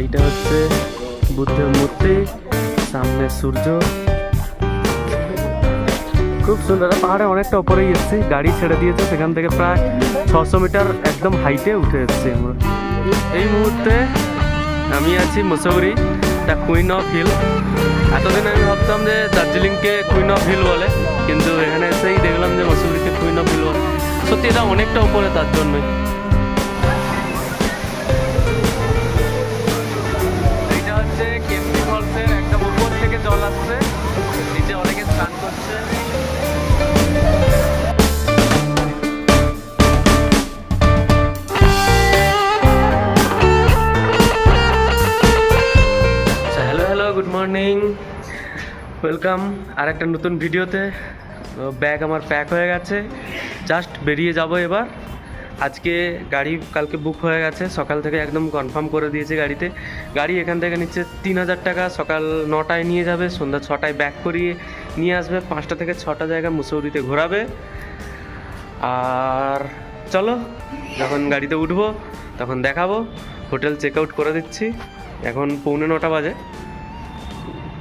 এইটা হচ্ছে বুদ্ধের মূর্তি, সামনে সূর্য, খুব সুন্দর। পাহাড়ে অনেকটা উপরেই এসেছি, গাড়ি ছেড়ে দিয়েছে, সেখান থেকে প্রায় 600 মিটার একদম হাইটে উঠে এসেছি আমরা। এই মুহূর্তে আমি আছি Mussoorie, the queen of hill. এতদিন আমি ভাবতাম যে দার্জিলিংকে কুইন অফ হিল বলে, কিন্তু এখানে এসেই দেখলাম যে মুসৌরিকে কুইন অফ হিল বলে। সত্যি এটা অনেকটা উপরে, তার জন্যই। এইটা হচ্ছে কেমনি ফলসের একদম উপর থেকে জল আসছে, নিচে অনেকে স্নান করছে। গুড মর্নিং, ওয়েলকাম আর একটা নতুন ভিডিওতে। ব্যাগ আমার প্যাক হয়ে গেছে, জাস্ট বেরিয়ে যাব এবার। আজকে গাড়ি কালকে বুক হয়ে গেছে, সকাল থেকে একদম কনফার্ম করে দিয়েছে গাড়িতে। গাড়ি এখান থেকে নিচ্ছে 3000 টাকা, সকাল 9টায় নিয়ে যাবে, সন্ধ্যা 6টায় ব্যাক করিয়ে নিয়ে আসবে। 5টা থেকে 6টা জায়গা মুসৌরিতে ঘোরাবে। আর চলো, যখন গাড়িতে উঠবো তখন দেখাবো। হোটেল চেক আউট করে দিচ্ছি, এখন 9:45 বাজে,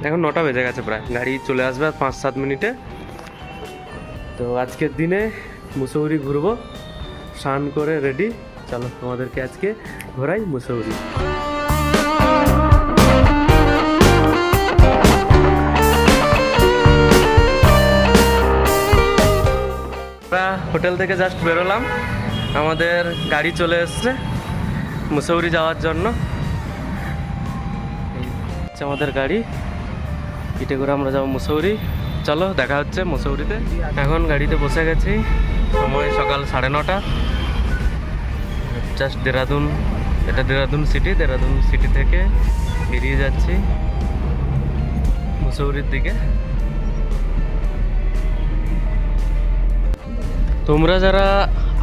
এখন 9টা বেজে গেছে প্রায়। গাড়ি চলে আসবে আর 5-7 মিনিটে। তো আজকের দিনে মুসৌরি ঘুরবো, স্নান করে রেডি। চলো তোমাদেরকে আজকে ঘোরাই মুসৌরি। আমরা হোটেল থেকে জাস্ট বেরোলাম, আমাদের গাড়ি চলে এসছে মুসৌরি যাওয়ার জন্য। আমাদের গাড়ি, ইটে করে আমরা যাবো মুসৌরি। চলো দেখা হচ্ছে মুসৌরিতে। এখন গাড়িতে বসে গেছি, সময় সকাল 9:30। জাস্ট দেরাদুন, এটা দেরাদুন সিটি। দেরাদুন সিটি থেকে বেরিয়ে যাচ্ছি মুসৌরির দিকে। তোমরা যারা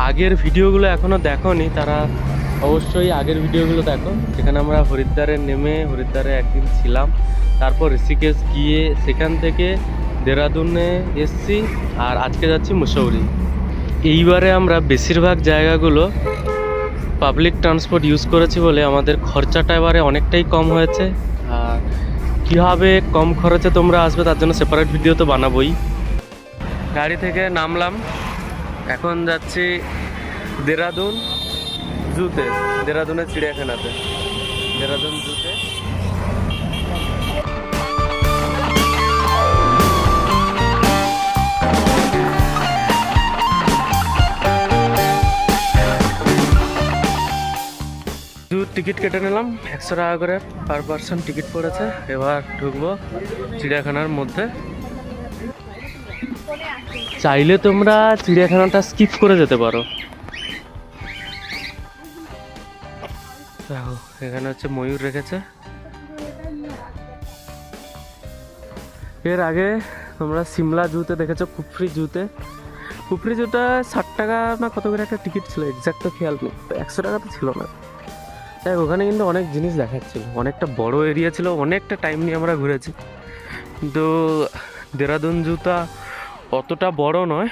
আগের ভিডিওগুলো এখনো দেখোনি, তারা অবশ্যই আগের ভিডিওগুলো দেখো, যেখানে আমরা হরিদ্বারে নেমে হরিদ্বারে একদিন ছিলাম, তারপর ঋষিকেশ গিয়ে সেখান থেকে দেরাদুনে এসছি, আর আজকে যাচ্ছি মুসৌরি। এইবারে আমরা বেশিরভাগ জায়গাগুলো পাবলিক ট্রান্সপোর্ট ইউজ করেছি বলে আমাদের খরচাটা এবারে অনেকটাই কম হয়েছে। আর কীভাবে কম খরচে তোমরা আসবে তার জন্য সেপারেট ভিডিও তো বানাবোই। গাড়ি থেকে নামলাম, এখন যাচ্ছি দেরাদুন জুতে, দেরাদুনের চিড়িয়াখানাতে, দেরাদুন জুতে। টিকিট কেটে নিলাম, 100 টাকা করে পার পারসন টিকিট পড়েছে। এবার ঢুকবো চিড়িয়াখানার মধ্যে। চাইলে তোমরা চিড়িয়াখানাটা স্কিপ করে যেতে পারো। দেখো এখানে হচ্ছে ময়ূর রেখেছে। এর আগে তোমরা সিমলা জুতে দেখেছো, কুফরি জুতে। কুফরি জুতে 60 টাকা না কত করে একটা টিকিট ছিল, এক্সাক্ট তো খেয়াল নেই, 100 টাকা তো ছিল না। তাই ওখানে কিন্তু অনেক জিনিস দেখাচ্ছিল, অনেকটা বড় এরিয়া ছিল, অনেকটা টাইম নিয়ে আমরা ঘুরেছি। কিন্তু দেরাদুন জুতা অতটা বড় নয়,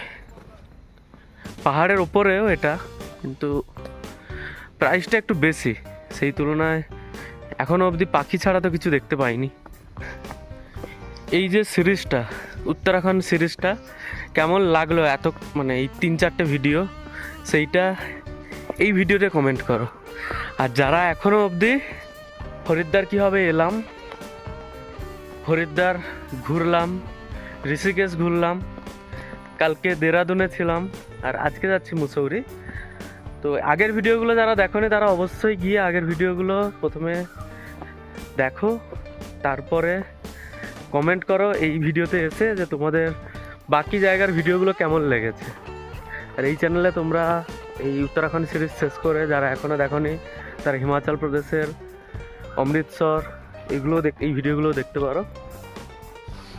পাহাড়ের ওপরেও এটা, কিন্তু প্রাইসটা একটু বেশি। সেই তুলনায় এখনও অবধি পাখি ছাড়া তো কিছু দেখতে পাইনি। এই যে সিরিজটা, উত্তরাখণ্ড সিরিজটা কেমন লাগলো এত, মানে এই 3-4টে ভিডিও, সেইটা এই ভিডিওতে কমেন্ট করো। আর যারা এখনও অবধি হরিদ্বার কীভাবে এলাম, হরিদ্বার ঘুরলাম, ঋষিকেশ ঘুরলাম, কালকে দেরাদুনে ছিলাম, আর আজকে যাচ্ছি মুসৌরি। তো আগের ভিডিওগুলো যারা দেখোনি তারা অবশ্যই গিয়ে আগের ভিডিওগুলো প্রথমে দেখো, তারপরে কমেন্ট করো এই ভিডিওতে এসে যে তোমাদের বাকি জায়গার ভিডিওগুলো কেমন লেগেছে। আর এই চ্যানেলে তোমরা এই উত্তরাখণ্ড সিরিজ শেষ করে যারা এখনও দেখোনি, তারা হিমাচল প্রদেশের অমৃতসর এগুলো এই ভিডিওগুলো দেখতে পারো।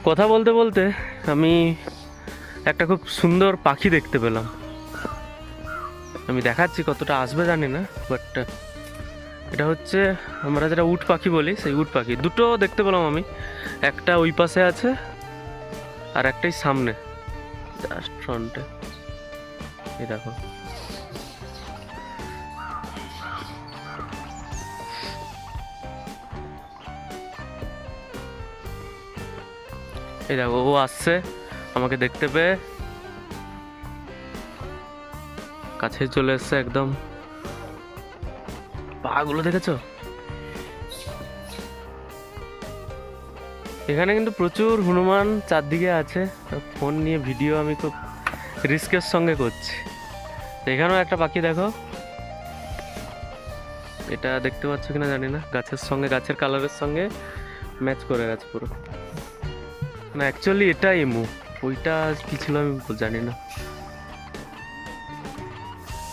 কথা বলতে বলতে আমি একটা খুব সুন্দর পাখি দেখতে পেলাম, আমি দেখাচ্ছি, কতটা আসবে জানি না, বাট এটা হচ্ছে আমরা যেটা উট পাখি বলি, সেই উট পাখি। দুটো দেখতে পেলাম আমি, একটা ওই পাশে আছে আর একটাই সামনে জাস্ট ফ্রন্টে। এই দেখো, এই দেখো ও আসছে আমাকে দেখতে পেয়ে, কাছে চলে এসছে একদম। পাগুলো দেখেছো? এখানে কিন্তু প্রচুর হনুমান চারদিকে আছে। ফোন নিয়ে ভিডিও আমি খুব রিস্কের সঙ্গে করছি। এখানেও একটা পাখি দেখো, এটা দেখতে পাচ্ছ কিনা জানি না, গাছের সঙ্গে, গাছের কালারের সঙ্গে ম্যাচ করে গেছে পুরো। না অ্যাকচুয়ালি এটা এমু, ওইটা কি ছিল আমি জানি না।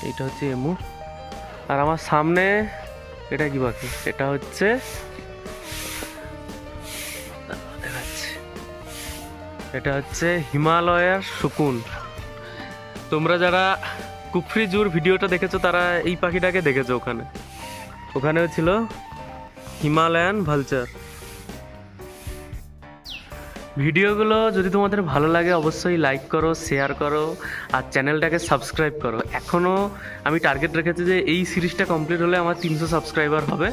এটা হচ্ছে এমু। আর আমার সামনে এটা কি পাখি? এটা হচ্ছে দেখাচ্ছি, এটা হচ্ছে হিমালয়ের শকুন। তোমরা যারা কুফরি জুর ভিডিওটা দেখেছো তারা এই পাখিটাকে দেখেছো। ওখানেও ছিল হিমালয়ান ভালচার। ভিডিওগুলো যদি তোমাদের ভালো লাগে অবশ্যই লাইক করো, শেয়ার করো আর চ্যানেলটাকে সাবস্ক্রাইব করো। এখনও আমি টার্গেট রেখেছি যে এই সিরিজটা কমপ্লিট হলে আমার 300 সাবস্ক্রাইবার হবে।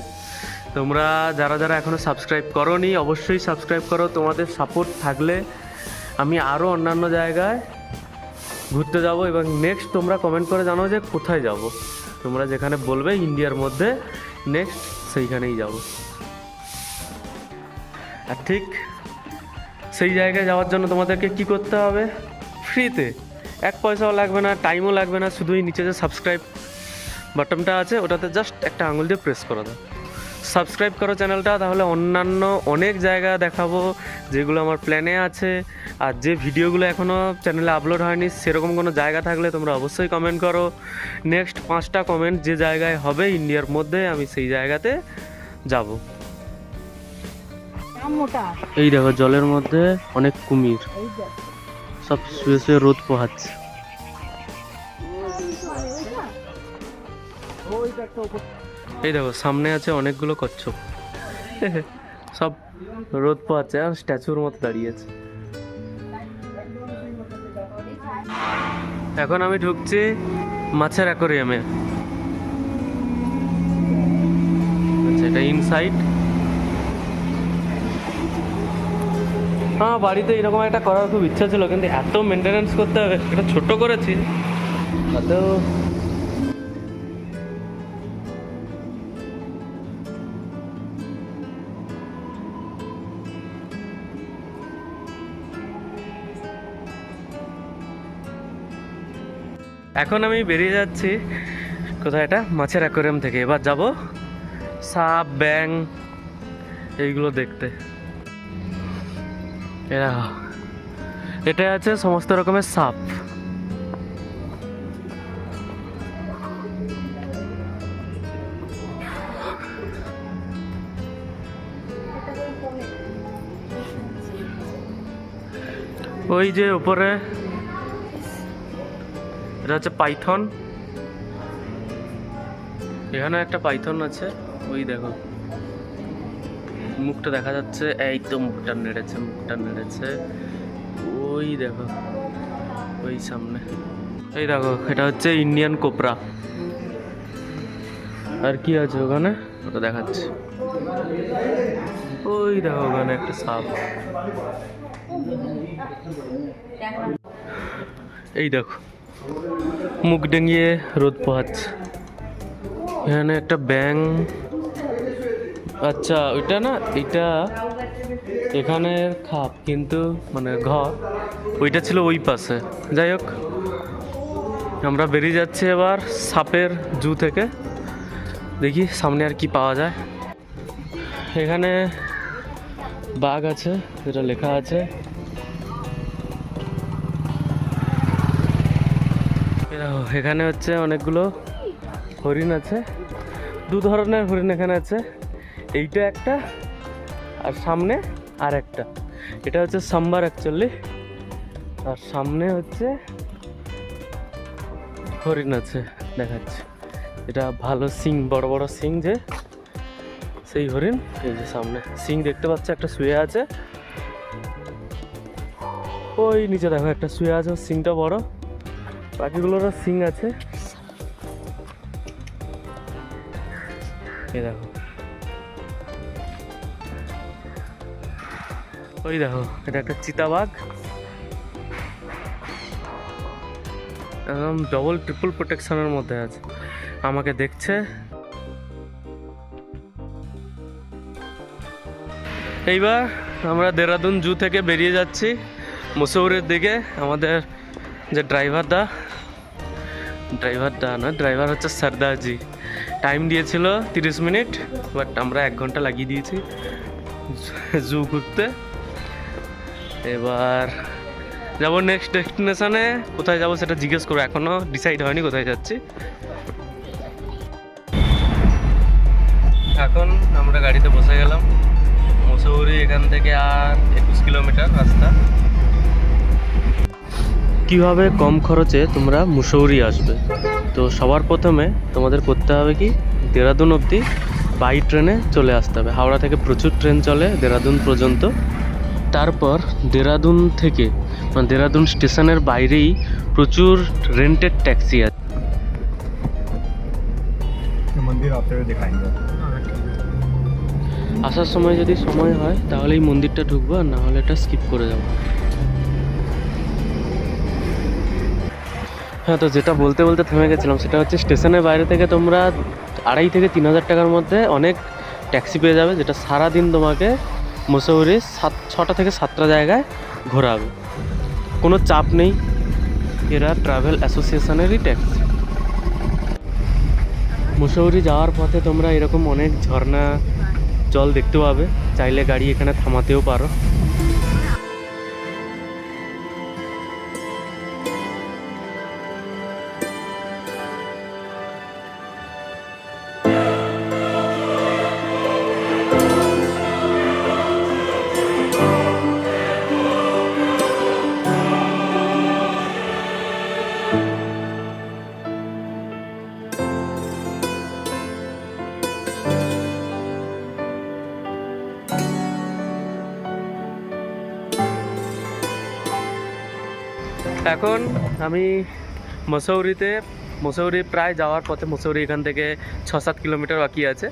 তোমরা যারা যারা এখনও সাবস্ক্রাইব করোনি অবশ্যই সাবস্ক্রাইব করো। তোমাদের সাপোর্ট থাকলে আমি আরও অন্যান্য জায়গায় ঘুরতে যাব, এবং নেক্সট তোমরা কমেন্ট করে জানাও যে কোথায় যাব। তোমরা যেখানে বলবে ইন্ডিয়ার মধ্যে নেক্সট সেইখানেই যাব। আর ঠিক সেই জায়গায় যাওয়ার জন্য তোমাদেরকে কি করতে হবে? ফ্রিতে, 1 পয়সাও লাগবে না, টাইমও লাগবে না। শুধুই নিচে যে সাবস্ক্রাইব বাটনটা আছে ওটাতে জাস্ট একটা আঙুল দিয়ে প্রেস করে দাও, সাবস্ক্রাইব করো চ্যানেলটা। তাহলে অন্যান্য অনেক জায়গা দেখাবো যেগুলো আমার প্ল্যানে আছে। আর যে ভিডিওগুলো এখনও চ্যানেলে আপলোড হয়নি সেরকম কোনো জায়গা থাকলে তোমরা অবশ্যই কমেন্ট করো। নেক্সট 5টা কমেন্ট যে জায়গায় হবে ইন্ডিয়ার মধ্যে আমি সেই জায়গাতে যাব। এই দেখো জলের মধ্যে অনেক কুমির, সব শুয়ে শুয়ে রোদ পোহাচ্ছে। এই দেখো সামনে আছে অনেকগুলো কচ্ছপ, সব রোদ পোহাচ্ছে আর স্ট্যাচুর মতো দাঁড়িয়েছে। এখন আমি ঢুকছি মাছের অ্যাকোরিয়ামে। আচ্ছা এটা ইনসাইড। হ্যাঁ বাড়িতে এরকম একটা করার খুব ইচ্ছা ছিল, কিন্তু এত মেনটেনেন্স করতে হবে। এটা ছোট করেছি তাতেও এখন আমি বেরিয়ে যাচ্ছি কোথায়, এটা মাছের অ্যাকোরিয়াম থেকে। এবার যাব সাপ, ব্যাং এইগুলো দেখতে। এটা আছে সমস্ত রকমের সাপ। ওই যে উপরে এটা হচ্ছে পাইথন, এখানে একটা পাইথন আছে। ওই দেখো মুখটা দেখা যাচ্ছে, এই তো মুখটা নেড়েছে। ওই দেখো ওই সামনে, এই দেখো এটা হচ্ছে ইন্ডিয়ান কোবরা। আর কি আছে ওখানে ওটা দেখাচ্ছে। ওই দেখো ওখানে একটা সাপ। এই দেখো মুখ ডেঙিয়ে রোদ পোহাচ্ছে। এখানে একটা ব্যাং। আচ্ছা ওইটা না, এটা এখানে খাপ কিন্তু মানে ঘর, ওইটা ছিল ওই পাশে। যাই হোক আমরা বেরিয়ে যাচ্ছি এবার সাপের জু থেকে। দেখি সামনে আর কি পাওয়া যায়। এখানে বাঘ আছে, যেটা লেখা আছে। এখানে হচ্ছে অনেকগুলো হরিণ আছে, 2 ধরনের হরিণ এখানে আছে। এইটা একটা আর সামনে আর একটা। এটা হচ্ছে সাম্বার অ্যাকচুয়ালি, আর সামনে হচ্ছে হরিণ আছে দেখাচ্ছে। এটা ভালো সিং, বড় বড় সিং, যে সেই হরিণ। এই যে সামনে সিং দেখতে পাচ্ছে, একটা শুয়ে আছে। ওই নিচে দেখো একটা শুয়ে আছে, সিংটা বড়। বাকিগুলোরও সিং আছে। এই দেখো ওই দেখো, এটা একটা চিতাবাঘ, একদম ডবল ট্রিপল প্রোটেকশনের মধ্যে আছে, আমাকে দেখছে। এইবার আমরা দেরাদুন জু থেকে বেরিয়ে যাচ্ছি মুসৌরির দিকে। আমাদের যে ড্রাইভার হচ্ছে সর্দারজি, টাইম দিয়েছিল 30 মিনিট, বাট আমরা 1 ঘন্টা লাগিয়ে দিয়েছি জু ঘুরতে। এবার যাবো নেক্সট ডেস্টিনেশনে, কোথায় যাবো সেটা জিজ্ঞেস করবো, এখনো ডিসাইড হয়নি কোথায় যাচ্ছি। এখন আমরা গাড়িতে বসে গেলাম। মুসৌরি এখান থেকে আর 21 কিলোমিটার রাস্তা। কিভাবে কম খরচে তোমরা মুসৌরি আসবে, তো সবার প্রথমে তোমাদের করতে হবে কি, দেরাদুন অবধি বাই ট্রেনে চলে আসতে হবে। হাওড়া থেকে প্রচুর ট্রেন চলে দেরাদুন পর্যন্ত। তারপর দেরাদুন থেকে মানে দেরাদুন স্টেশনের বাইরেই প্রচুর রেন্টেড ট্যাক্সি আছে। मंदिर आते हुए दिखाएंगे। আসার সময় যদি সময় হয় তাহলে এই মন্দিরটা ঢুকবো, আর না হলে এটা স্কিপ করে যাবো। হ্যাঁ, তো যেটা বলতে বলতে থেমে গেছিলাম সেটা হচ্ছে স্টেশনের বাইরে থেকে তোমরা 2,500 থেকে 3,000 টাকার মধ্যে অনেক ট্যাক্সি পেয়ে যাবে, যেটা সারাদিন তোমাকে মুসৌরির 6টা থেকে 7টা জায়গায় ঘোরাবে। কোনো চাপ নেই, এরা ট্রাভেল অ্যাসোসিয়েশনেরই ট্যাক্সি। মুসৌরি যাওয়ার পথে তোমরা এরকম অনেক ঝর্ণা জল দেখতে পাবে, চাইলে গাড়ি এখানে থামাতেও পারো। এখন আমি মুসৌরি প্রায় যাওয়ার পথে, মুসৌরি এখান থেকে 6-7 কিলোমিটার বাকি আছে।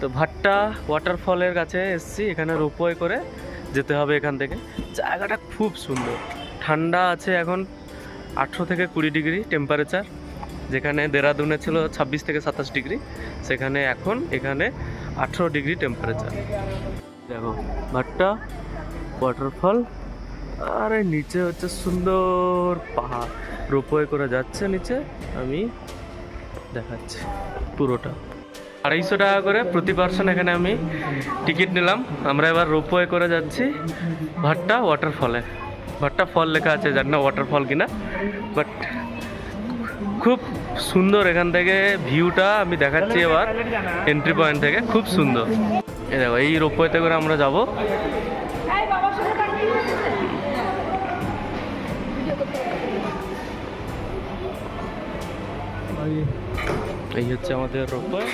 তো ভাট্টা ওয়াটারফলের কাছে এসেছি, এখানে রোপওয়ে করে যেতে হবে এখান থেকে। জায়গাটা খুব সুন্দর, ঠান্ডা আছে এখন 18 থেকে 20 ডিগ্রি টেম্পারেচার, যেখানে দেরাদুনে ছিল 26 থেকে 27 ডিগ্রি, সেখানে এখন এখানে 18 ডিগ্রি টেম্পারেচার। দেখো ভাট্টা ওয়াটারফল, আর নিচে হচ্ছে সুন্দর পাহাড়, রোপওয়ে করে যাচ্ছে নিচে, আমি দেখাচ্ছি পুরোটা। 250 টাকা করে প্রতি পার্সন এখানে আমি টিকিট নিলাম। আমরা এবার রোপওয়ে করে যাচ্ছি ভাট্টা ওয়াটারফলে। ভাট্টা ফল লেখা আছে, জানি না ওয়াটারফল কিনা, বাট খুব সুন্দর এখান থেকে ভিউটা আমি দেখাচ্ছি এবার এন্ট্রি পয়েন্ট থেকে, খুব সুন্দর। এই দেখো, এই রোপওয়েতে করে আমরা যাব। এই হচ্ছে আমাদের রোপওয়ে।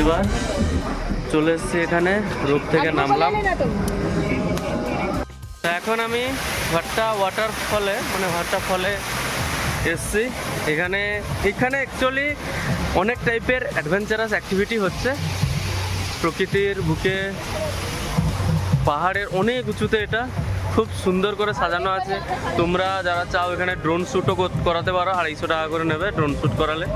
এবার চলে এসেছি এখানে, রোপ থেকে নামলাম। তো এখন আমি ভাট্টা ওয়াটারফলে মানে ভাট্টা ফলে এসেছি। এখানে অ্যাকচুয়ালি অনেক টাইপের অ্যাডভেঞ্চারাস অ্যাক্টিভিটি হচ্ছে। প্রকৃতির বুকে পাহাড়ের অনেক উঁচুতে, এটা খুব সুন্দর করে সাজানো আছে। তোমরা যারা চাও এখানে ড্রোন শ্যুটও করাতে পারো, 250 টাকা করে নেবে ড্রোন শ্যুট করালে।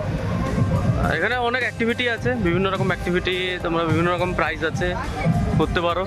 এখানে অনেক অ্যাক্টিভিটি আছে, বিভিন্ন রকম অ্যাক্টিভিটি, তোমরা বিভিন্ন রকম প্রাইজ আছে, করতে পারো।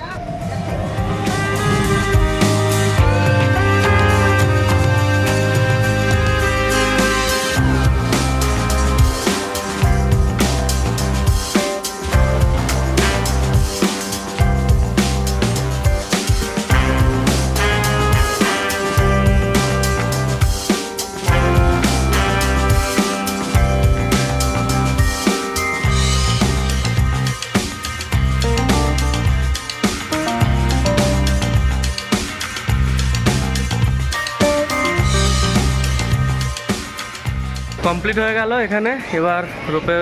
কমপ্লিট হয়ে গেল এখানে। এবার রোপে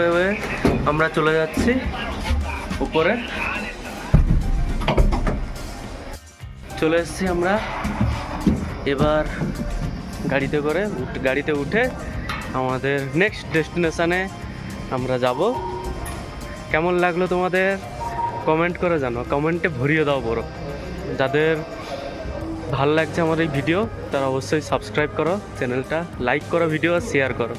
আমরা চলে যাচ্ছি উপরে। চলে এসেছি আমরা। এবার গাড়িতে উঠে আমাদের নেক্সট ডেস্টিনেশানে আমরা যাব। কেমন লাগলো তোমাদের কমেন্ট করে জানো, কমেন্টে ভরিয়ে দাও বড়। যাদের ভালো লাগছে আমার এই ভিডিও তারা অবশ্যই সাবস্ক্রাইব করো চ্যানেলটা, লাইক করো ভিডিও আর শেয়ার করো।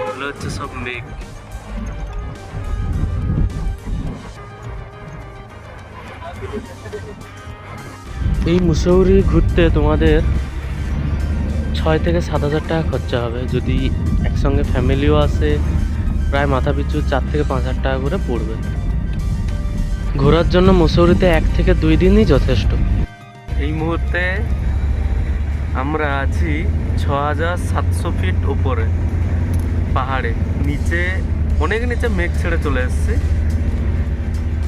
এগুলো হচ্ছে সব মেঘ। এই মুসৌরি ঘুরতে তোমাদের 6 থেকে 7 হাজার টাকা খরচা হবে। যদি একসঙ্গে ফ্যামিলিও আসে প্রায় মাথা পিছু 4 থেকে 5 হাজার টাকা করে পড়বে। ঘোরার জন্য মুসৌরিতে 1 থেকে 2 দিনই যথেষ্ট। এই মুহূর্তে আমরা আছি 6700 ফিট উপরে পাহাড়ে, নিচে অনেক নিচে মেঘ ছেড়ে চলে এসেছে।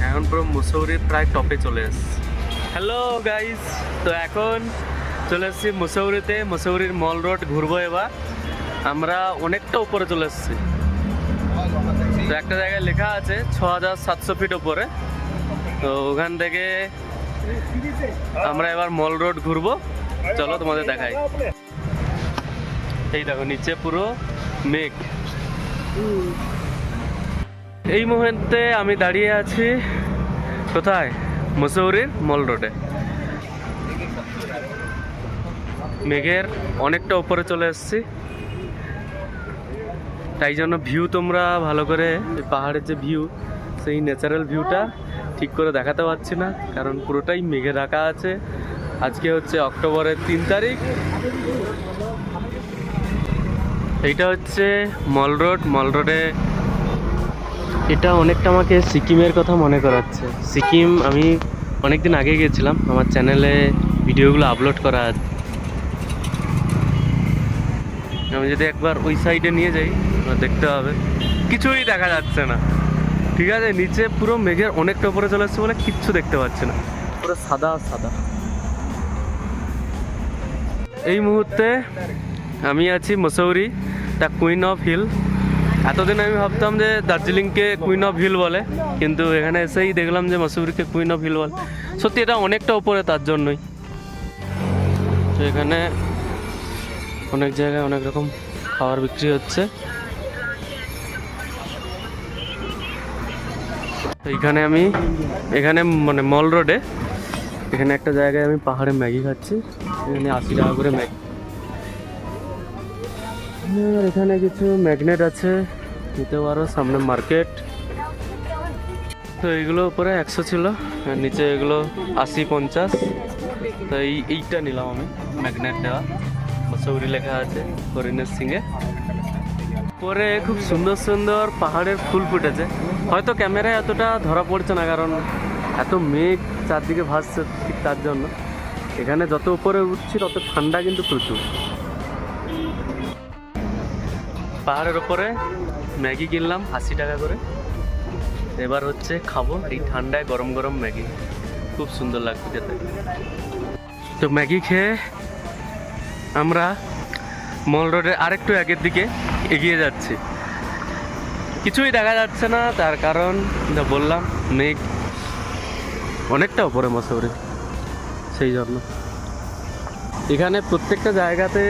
এখন পুরো মুসৌরির প্রায় টপে চলে এসেছে। হ্যালো গাইস, তো এখন চলে এসেছি মুসৌরিতে। মুসৌরির মল রোড ঘুরবো এবার। আমরা অনেকটা উপরে চলে এসেছি। তো একটা জায়গায় লেখা আছে 6700 ফিট উপরে। তো ওখান থেকে আমরা এবার মল রোড ঘুরবো। চলো তোমাদের দেখাই। এই দেখো নিচে পুরো মেঘ। এই মুহূর্তে আমি দাঁড়িয়ে আছি কোথায়? মুসৌরির মল রোডে। মেঘের অনেকটা উপরে চলে এসেছি, তাই জন্য ভিউ তোমরা ভালো করে, পাহাড়ের যে ভিউ সেই ন্যাচারাল ভিউটা ঠিক করে দেখাতে পারছি না, কারণ পুরোটাই মেঘে ঢাকা আছে। আজকে হচ্ছে অক্টোবরের 3 তারিখ। এইটা হচ্ছে মল রোড। মল রোডে এটা অনেকটা আমাকে সিকিমের কথা মনে করাচ্ছে। সিকিম আমি অনেকদিন আগে গিয়েছিলাম, আমার চ্যানেলে ভিডিওগুলো আপলোড করা আছে। আমি যদি একবার ওই সাইডে নিয়ে যাই দেখতে হবে কিছুই দেখা যাচ্ছে না। ঠিক আছে, নিচে পুরো মেঘের অনেকটা উপরে চলে আসছে বলে কিচ্ছু দেখতে পাচ্ছি না, পুরো সাদা সাদা। এই মুহূর্তে আমি আছি Mussoorie, the queen of hill. এতদিন আমি ভাবতাম যে দার্জিলিংকে কুইন অফ হিল বলে, কিন্তু এখানে এসেই দেখলাম যে মুসৌরিকে কুইন অফ হিল বলে। সত্যি এটা অনেকটা উপরে, তার জন্যই। তো এখানে অনেক জায়গায় অনেক রকম খাবার বিক্রি হচ্ছে। এখানে মানে মল রোডে এখানে একটা জায়গায় আমি পাহাড়ে ম্যাগি খাচ্ছি। এখানে 80 টাকা করে ম্যাগি। আর এখানে কিছু ম্যাগনেট আছে, নিতে পারো। সামনে মার্কেট। তো এইগুলো উপরে 100 ছিল, আর নিচে এগুলো 80-50। তো এইটা নিলাম আমি, ম্যাগনেট দেওয়া। মুসৌরি লেখা আছে হরিণের সিংহে। পরে খুব সুন্দর সুন্দর পাহাড়ের ফুল ফুটেছে। হয়তো ক্যামেরায় এতটা ধরা পড়ছে না, কারণ এত মেঘ চারদিকে ভাসছে, ঠিক তার জন্য। এখানে যত উপরে উঠছি তত ঠান্ডা কিন্তু প্রচুর। পাহাড়ের ওপরে ম্যাগি কিনলাম 80 টাকা করে। এবার হচ্ছে খাবো এই ঠান্ডায় গরম গরম ম্যাগি, খুব সুন্দর লাগবে খেতে। তো ম্যাগি খেয়ে আমরা মল রোডের আরেকটু আগের দিকে এগিয়ে যাচ্ছি। কিছুই দেখা যাচ্ছে না, তার কারণ যা বললাম, মেঘ অনেকটা উপরে মুসৌরি, সেই জন্য। এখানে প্রত্যেকটা জায়গাতে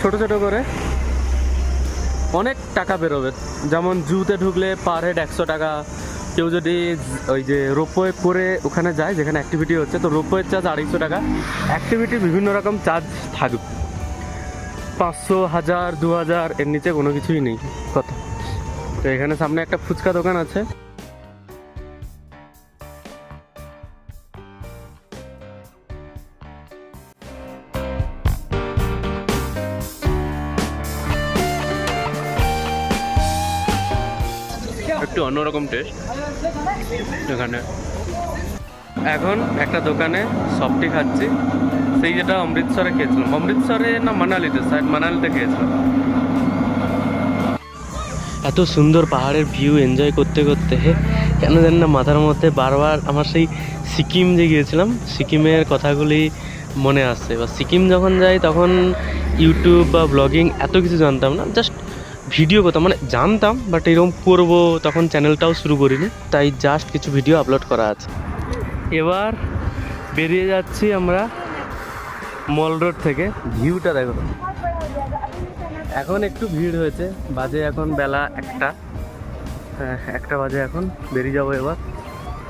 ছোট ছোট করে অনেক টাকা বেরোবে। যেমন জুতে ঢুকলে পার হেড 100 টাকা। কেউ যদি ওই যে রোপওয়ে করে ওখানে যায় যেখানে অ্যাক্টিভিটি হচ্ছে, তো রোপওয়ের চার্জ 250 টাকা। অ্যাক্টিভিটির বিভিন্ন রকম চার্জ থাকবে, 500, 1000, 2000, এর নিচে কোনো কিছুই নেই কথা। তো এখানে সামনে একটা ফুচকা দোকান আছে। একটু অন্যরকম টেস্ট এখানে। এখন একটা দোকানে সফটি খাচ্ছি, সেই যেটা অমৃতসরে খেয়েছিলাম। অমৃতসরে না মানালিতে, সাইড মানালিতে খেয়েছিলাম। এত সুন্দর পাহাড়ের ভিউ এনজয় করতে করতে কেন জানি না মাথার মধ্যে বারবার আমার সেই সিকিম যে গিয়েছিলাম সিকিমের কথাগুলি মনে আসছে। বা সিকিম যখন যাই তখন ইউটিউব বা ব্লগিং এত কিছু জানতাম না, জাস্ট ভিডিও করতাম, মানে জানতাম বাট এরকম করবো তখন চ্যানেলটাও শুরু করিনি, তাই জাস্ট কিছু ভিডিও আপলোড করা আছে। এবার বেরিয়ে যাচ্ছি আমরা মল রোড থেকে। ভিউটা দেখো, এখন একটু ভিড় হয়েছে, বাজে এখন বেলা 1টা, হ্যাঁ 1টা বাজে। এখন বেরিয়ে যাবো এবার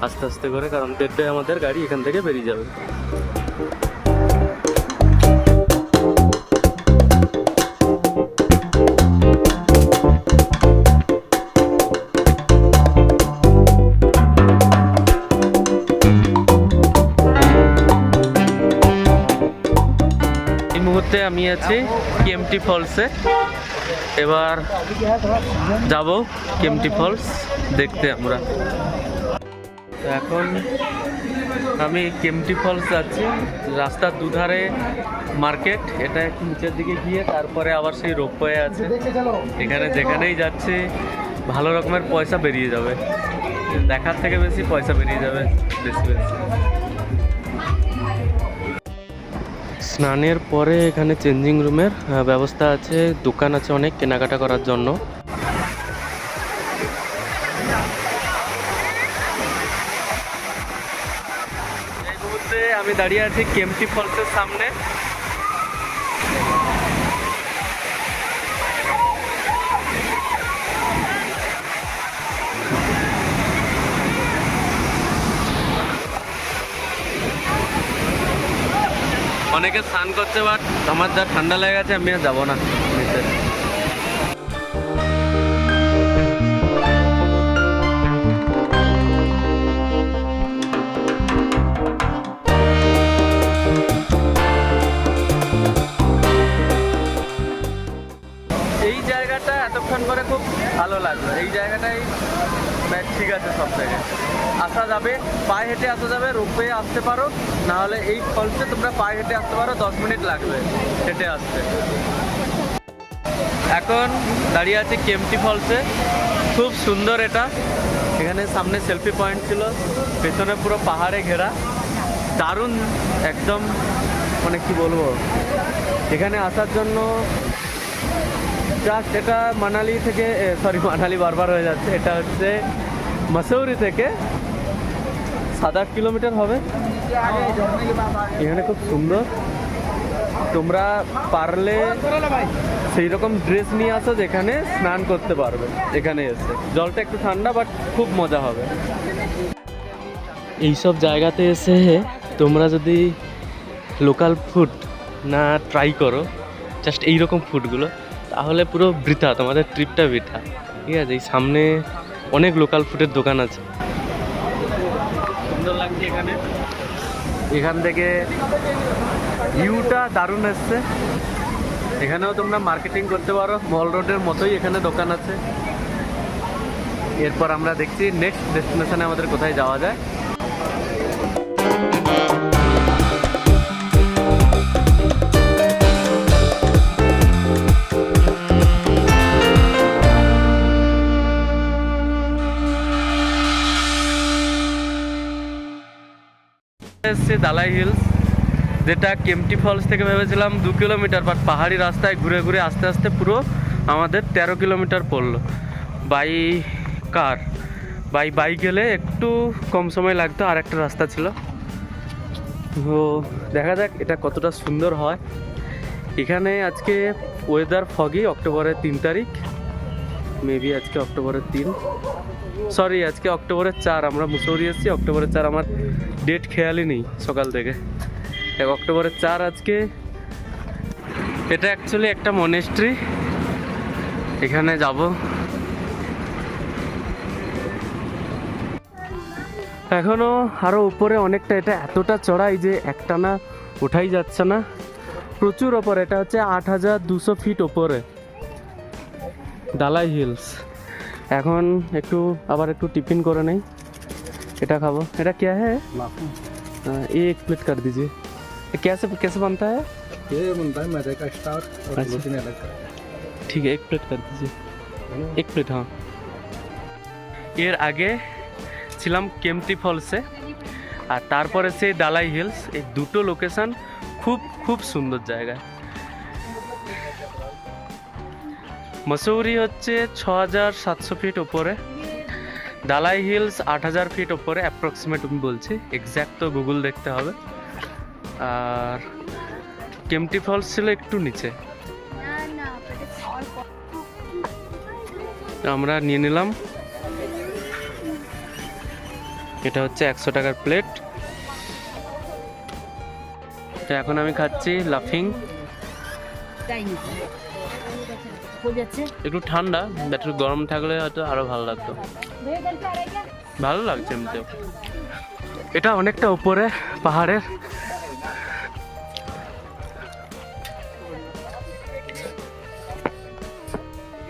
আস্তে আস্তে করে, কারণ 1:30টায় আমাদের গাড়ি এখান থেকে বেরিয়ে যাবে। এই মুহূর্তে আমি আছি কেএমটি ফলসে। এবার যাব কেএমটি ফলস দেখতে আমরা। তো এখন আমি কেএমটি ফলস যাচ্ছি। রাস্তার দুধারে মার্কেট, এটা একটু নিচের দিকে গিয়ে তারপরে আবার সেই রোপওয়ে আছে। এখানে যেখানেই যাচ্ছে ভালো রকমের পয়সা বেরিয়ে যাবে, দেখার থেকে বেশি পয়সা বেরিয়ে যাবে বেশি বেশি। স্নানের পরে এখানে চেঞ্জিং রুমের ব্যবস্থা আছে, দোকান আছে অনেক কেনাকাটা করার জন্য। এই মুহূর্তে আমি দাঁড়িয়ে আছি কেএমটি ফলসের সামনে। অনেকে স্নান করছে, বাট আমার যা ঠান্ডা লেগে গেছে আমি আর যাবো না নিচে। এই জায়গাটা এতক্ষণ পরে খুব ভালো লাগলো। এই জায়গাটাই ঠিক আছে, সব থেকে আসা যাবে, পায়ে হেঁটে আসা যাবে, রোপওয়ে আসতে পারো, নাহলে এই ফলসে তোমরা পায়ে হেঁটে আসতে পারো, 10 মিনিট লাগবে হেঁটে আসতে। এখন দাঁড়িয়ে আছে কেএমটি ফলসে, খুব সুন্দর এটা। এখানে সামনে সেলফি পয়েন্ট ছিল, পেছনে পুরো পাহাড়ে ঘেরা, দারুণ একদম, মানে কি বলবো। এখানে আসার জন্য জাস্ট এটা মানালি থেকে, সরি মানালি বারবার হয়ে যাচ্ছে, এটা হচ্ছে মসৌরি থেকে 7-8 কিলোমিটার হবে। এখানে খুব সুন্দর, তোমরা পারলে সেই রকম ড্রেস নিয়ে আসো যেখানে স্নান করতে পারবে। এখানে এসে জলটা একটু ঠান্ডা, বাট খুব মজা হবে। এইসব জায়গাতে এসে তোমরা যদি লোকাল ফুড না ট্রাই করো, জাস্ট এইরকম ফুডগুলো, তাহলে পুরো বৃথা, তোমাদের ট্রিপটা বৃথা। ঠিক আছে, এই সামনে অনেক লোকাল ফুডের দোকান আছে, সুন্দর লাগছে এখানে। এখান থেকে ভিউটা দারুণ এসছে। এখানেও তোমরা মার্কেটিং করতে পারো, মল রোডের মতোই এখানে দোকান আছে। এরপর আমরা দেখছি নেক্সট ডেস্টিনেশনে আমাদের কোথায় যাওয়া যায়। এসছি দালাই হিলস, যেটা কেএমটি ফলস থেকে ভেবেছিলাম 2 কিলোমিটার, বাট পাহাড়ি রাস্তায় ঘুরে ঘুরে আস্তে আস্তে পুরো আমাদের 13 কিলোমিটার পড়লো। বাই কার, বাইক গেলে একটু কম সময় লাগতো, আর একটা রাস্তা ছিল। তো দেখা যাক এটা কতটা সুন্দর হয়। এখানে আজকে ওয়েদার ফগি, অক্টোবরের 3 তারিখ, মেবি আজকে অক্টোবরের 3, সরি আজকে অক্টোবরের 4। আমরা মুসৌরি এসেছি অক্টোবরের 4, আমার ডেট খেয়ালই নেই সকাল থেকে। অক্টোবরের 4 আজকে। এটা অ্যাকচুয়ালি একটা মনেস্ট্রি, এখানে যাব। এখনও আরও উপরে অনেকটা, এটা এতটা চড়াই যে একটানা ওঠাই যাচ্ছে না, প্রচুর ওপরে। এটা হচ্ছে 8200 ফিট ওপরে দালাই হিলস। এখন আবার একটু টিফিন করে নেই, এটা খাবো। এটা क्या है? ये 1 प्लेट कर दीजिए। कैसे बनता है? ये बनता है मैदे का स्टार और प्रोटीन अलग का। ठीक है, 1 प्लेट कर दीजिए। 1 प्लेट, हाँ। এর আগে এসেছিলাম কেম্পটি ফলসে, আর তারপরে সেই দালাই হিলস। এই দুটো লোকেশন খুব খুব সুন্দর জায়গা। মসৌরি হচ্ছে 6,700 ফিট ওপরে, দালাই হিলস 8,000 ফিট ওপরে অ্যাপ্রক্সিমেট আমি বলছি, এক্স্যাক্ট তো গুগল দেখতে হবে। আর কেম্পটি ফলস ছিল একটু নিচে। আমরা নিয়ে নিলাম, এটা হচ্ছে 100 টাকার প্লেট। তো এখন আমি খাচ্ছি লাফিং। একটু ঠান্ডা, একটু গরম থাকলে হয়তো আরো ভালো লাগতো। ভালো লাগছে এমনিতেও। এটা অনেকটা উপরে পাহাড়ের।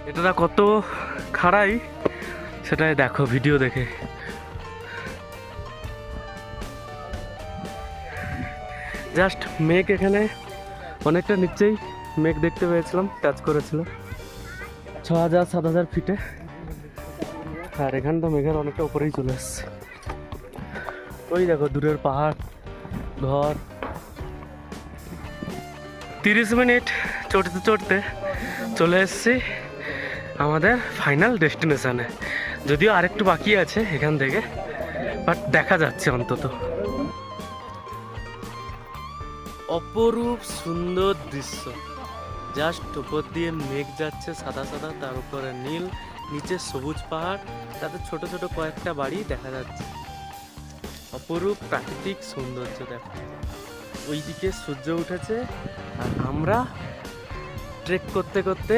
এটা কত খাড়াই সেটাই দেখো ভিডিও দেখে। জাস্ট মেঘ এখানে অনেকটা নিচেই মেঘ দেখতে পেয়েছিলাম, টাচ করেছিল 6,000-7,000 ফিটে। আর এখানটা মেঘের অনেকটা উপরেই চলে এসছে। ওই দেখো দূরের পাহাড়, ঘর। 30 মিনিট চড়তে চড়তে চলে এসেছি আমাদের ফাইনাল ডেস্টিনেশনে। যদিও আরেকটু বাকি আছে এখান থেকে, বাট দেখা যাচ্ছে অন্তত। অপরূপ সুন্দর দৃশ্য, জাস্ট উপর দিয়ে মেঘ যাচ্ছে সাদা সাদা, তার উপরে নীল, নিচে সবুজ পাহাড়, তাতে ছোট ছোট কয়েকটা বাড়ি দেখা যাচ্ছে। অপরূপ প্রাকৃতিক সৌন্দর্য দেখো। ওইদিকে সূর্য উঠেছে আর আমরা ট্রেক করতে করতে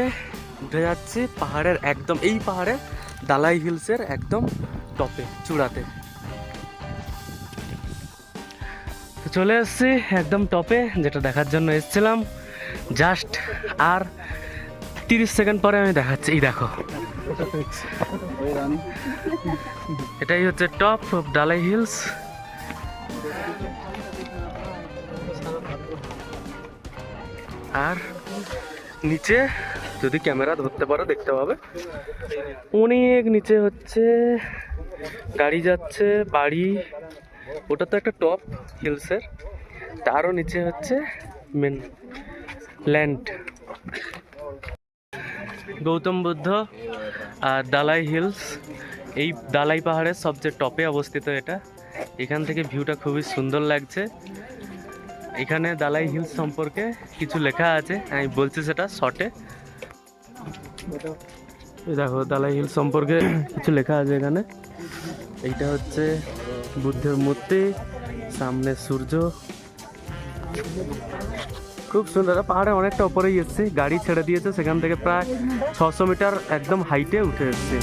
উঠে যাচ্ছি পাহাড়ের একদম, এই পাহাড়ে দালাই হিলসের একদম টপে, চূড়াতে। তো চলে এসেছি একদম টপে, যেটা দেখার জন্য এসেছিলাম। জাস্ট আর 30 সেকেন্ড পরে আমি দেখাচ্ছি। এই দেখো, এটাই হচ্ছে টপ অফ দালাই হিলস। আর নিচে যদি ক্যামেরা ধরতে পারো দেখতে পাবে, অনেক নিচে হচ্ছে গাড়ি যাচ্ছে, বাড়ি। ওটা তো একটা টপ হিলসের, তারও নিচে হচ্ছে মেন ল্যান্ড। গৌতম বুদ্ধ আর দালাই হিলস, এই দালাই পাহাড়ের সবচেয়ে টপে অবস্থিত এটা। এখান থেকে ভিউটা খুবই সুন্দর লাগছে। এখানে দালাই হিলস সম্পর্কে কিছু লেখা আছে, আমি বলছি সেটা শর্টে। দেখো দালাই হিলস সম্পর্কে কিছু লেখা আছে এখানে। এইটা হচ্ছে বুদ্ধের মূর্তি, সামনে সূর্য। খুব সুন্দর। পাহাড়ে অনেকটা উপরেই এসেছি, গাড়ি ছেড়ে দিয়েছে সেখান থেকে প্রায় 600 মিটার একদম হাইটে উঠে এসেছি।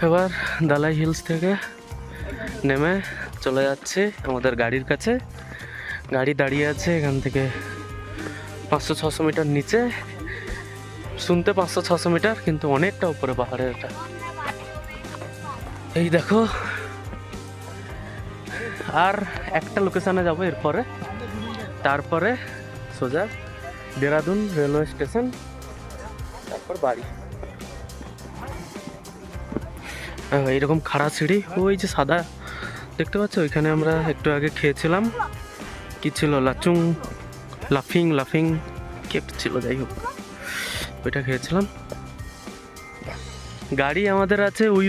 এবার দালাই হিলস থেকে নেমে চলে যাচ্ছে আমাদের গাড়ির কাছে। গাড়ি দাঁড়িয়ে আছে এখান থেকে 500-600 মিটার নিচে। শুনতে 500-600 মিটার, কিন্তু অনেকটা উপরে পাহাড়ের এটা। এই দেখো, আর একটা লোকেশনে যাবো এরপরে, তারপরে সোজা দেরাদুন রেলওয়ে স্টেশন, তারপর বাড়ি। এইরকম খাড়া সিঁড়ি, ওই যে সাদা দেখতে পাচ্ছ, ওইখানে আমরা একটু আগে খেয়েছিলাম। কি ছিল, লাফিং কি ছিল, যাই হোক ওইটা খেয়েছিলাম। গাড়ি আমাদের আছে ওই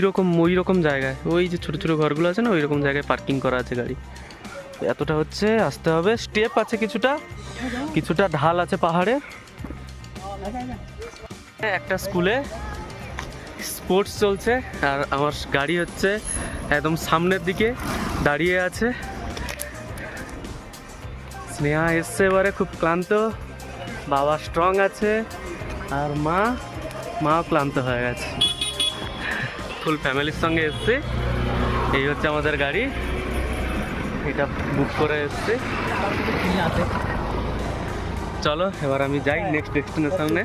রকম জায়গায়, ওই যে ছোট ছোট ঘরগুলো আছে না, ওই রকম জায়গায় পার্কিং করা আছে গাড়ি। এতটা হচ্ছে আসতে হবে, স্টেপ আছে কিছুটা ঢাল আছে পাহাড়ে। একটা স্কুলে স্পোর্টস চলছে, আর আমার গাড়ি হচ্ছে একদম সামনের দিকে দাঁড়িয়ে আছে। স্নেহা এসছে এবারে, খুব ক্লান্ত। বাবা স্ট্রং আছে, আর মাও ক্লান্ত হয়ে গেছে। ফুল ফ্যামিলির সঙ্গে এসছে। এই হচ্ছে আমাদের গাড়ি, এটা বুক করে এসছে। চলো এবার আমি যাই নেক্সট ডেস্টিনেশনে।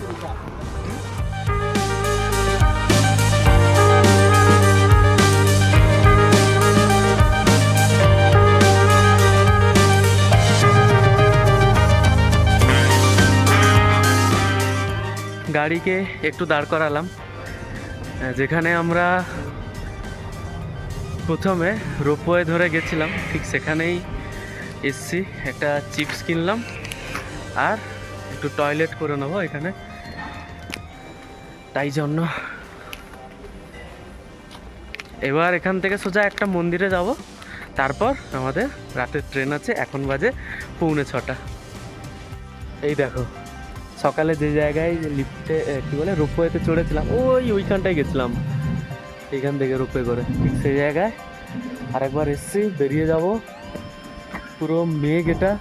গাড়িকে একটু দাঁড় করালাম, যেখানে আমরা প্রথমে রোপওয়ে ধরে গেছিলাম ঠিক সেখানেই এসছি। একটা চিপস কিনলাম আর একটু টয়লেট করে নেবো এখানে, তাই জন্য এবার এখান থেকে সোজা একটা মন্দিরে যাব, তারপর আমাদের রাতের ট্রেন আছে। এখন বাজে 5:45। এই দেখো সকালে যে জায়গায় লিফটে কী বলে রোপওয়েতে চড়েছিলাম, ওইখানটায় গেছিলাম, এইখান থেকে রোপওয়ে করে ঠিক সেই জায়গায় আরেকবার এসছি। বেরিয়ে যাব, পুরো মেঘ এটা।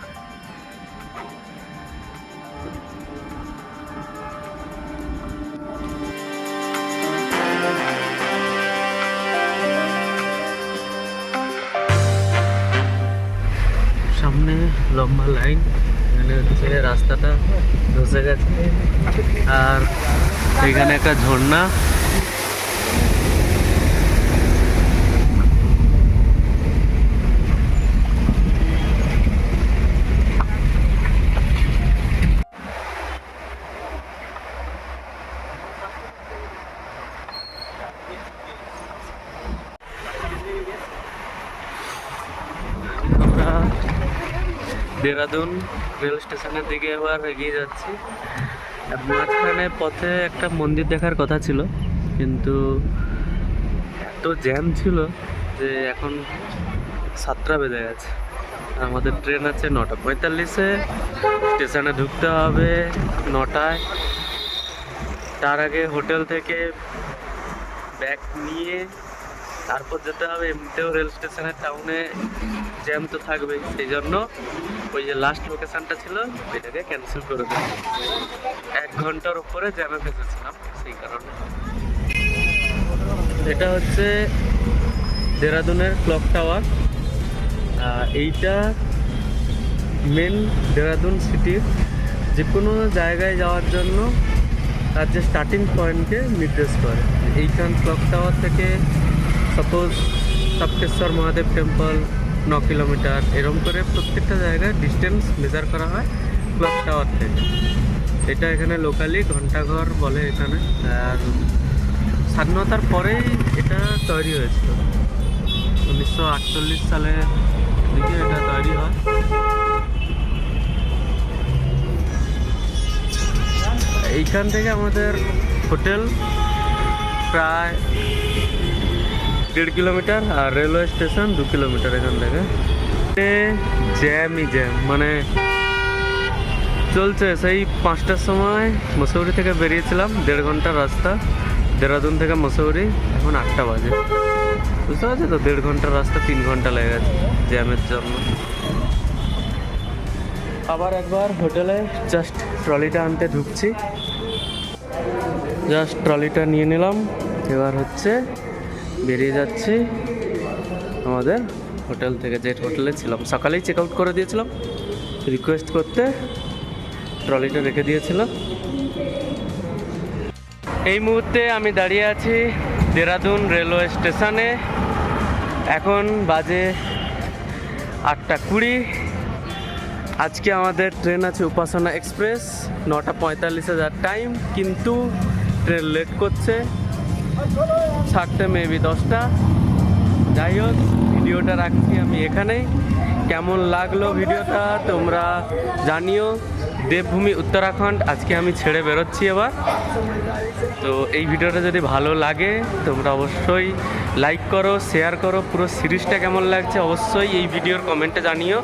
সামনে লম্বা লাইন, এখানে হচ্ছে রাস্তাটা ধসে গেছে আর এখানে একটা ঝর্ণা। আমরা দেরাদুন রেল স্টেশনের দিকে এবার এগিয়ে যাচ্ছি। আর মাঝখানে পথে একটা মন্দির দেখার কথা ছিল, কিন্তু এত জ্যাম ছিল যে এখন 7টা বেজে গেছে। আমাদের ট্রেন আছে 9:45-এ, স্টেশনে ঢুকতে হবে 9টায়। তার আগে হোটেল থেকে ব্যাগ নিয়ে তারপর যেতে হবে। এমনিতেও রেল স্টেশনের টাউনে জ্যাম তো থাকবেই, সেই জন্য ওই যে লাস্ট লোকেশনটা ছিল এটাকে ক্যান্সেল করে দিলাম। 1 ঘন্টার উপরে জ্যামে ফেসেছিলাম সেই কারণে। এটা হচ্ছে দেরাদুনের ক্লক টাওয়ার। এইটা মেন দেরাদুন সিটির যে কোনো জায়গায় যাওয়ার জন্য তার যে স্টার্টিং পয়েন্টকে নির্দেশ করে। এইখান ক্লক টাওয়ার থেকে সাপোজ সপ্তেশ্বর মহাদেব টেম্পল 9 কিলোমিটার, এরম করে প্রত্যেকটা জায়গায় ডিস্টেন্স মেজার করা হয় ক্লক টাওয়ার থেকে। এটা এখানে লোকালি ঘন্টাঘর বলে এখানে। আর স্বাধীনতার পরেই এটা তৈরি হয়েছিল, 1948 সালের দিকে এটা তৈরি হয়। এইখান থেকে আমাদের হোটেল প্রায় 1.5 কিলোমিটার আর রেলওয়ে স্টেশন 2 কিলোমিটার এখান থেকে। জ্যামই জ্যাম, মানে চলছে। সেই 5টার সময় মসৌরি থেকে বেরিয়েছিলাম, 1.5 ঘন্টার রাস্তা দেরাদুন থেকে মসৌরি। এখন 8টা বাজে, বুঝতে পারছি তো, 1.5 ঘন্টার রাস্তা 3 ঘন্টা লেগে গেছে জ্যামের জন্য। আবার একবার হোটেলে জাস্ট ট্রলিটা আনতে ঢুকছি, জাস্ট ট্রলিটা নিয়ে নিলাম। এবার হচ্ছে বেরিয়ে যাচ্ছি আমাদের হোটেল থেকে, যে হোটেলে ছিলাম। সকালেই চেক আউট করে দিয়েছিলাম, রিকোয়েস্ট করতে ট্রলিটা রেখে দিয়েছিলাম। এই মুহূর্তে আমি দাঁড়িয়ে আছি দেরাদুন রেলওয়ে স্টেশনে। এখন বাজে 8:20। আজকে আমাদের ট্রেন আছে উপাসনা এক্সপ্রেস, 9:45 যার টাইম, কিন্তু ট্রেন লেট করছে, ছাড়তে মেবি 10টা। যাই হোক, ভিডিওটা রাখছি আমি এখানেই। কেমন লাগলো ভিডিওটা তোমরা জানিও। দেবভূমি উত্তরাখণ্ড আজকে আমি ছেড়ে বেরোচ্ছি এবার। তো এই ভিডিওটা যদি ভালো লাগে তোমরা অবশ্যই লাইক করো, শেয়ার করো। পুরো সিরিজটা কেমন লাগছে অবশ্যই এই ভিডিওর কমেন্টে জানিও।